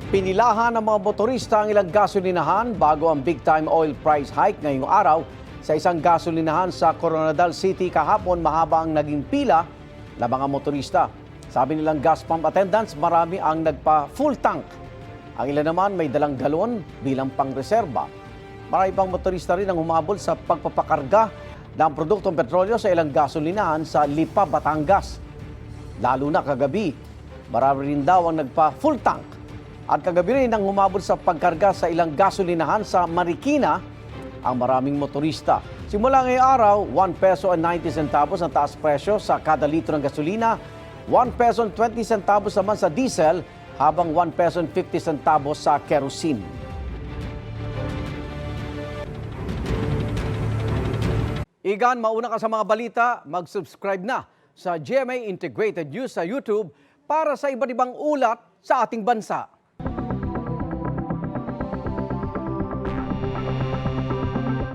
Pinilahan ng mga motorista ang ilang gasolinahan bago ang big-time oil price hike ngayong araw. Sa isang gasolinahan sa Coronadal City kahapon, mahaba ang naging pila ng mga motorista. Sabi nilang gas pump attendants, marami ang nagpa-full tank. Ang ilan naman may dalang galon bilang pangreserba. Marami pang motorista rin ang humabol sa pagpapakarga ng produktong petrolyo sa ilang gasolinahan sa Lipa, Batangas. Lalo na kagabi, marami rin daw ang nagpa-full tank. At kagabi rin ang humabol sa pagkarga sa ilang gasolinahan sa Marikina ang maraming motorista. Simula ngayong araw, 1 peso and 90 centavos ang taas presyo sa kada litro ng gasolina, 1 peso and 20 centavos naman sa diesel, habang 1 peso and 50 centavos sa kerosene. Igan, mauna ka sa mga balita, mag-subscribe na sa GMA Integrated News sa YouTube para sa iba't ibang ulat sa ating bansa.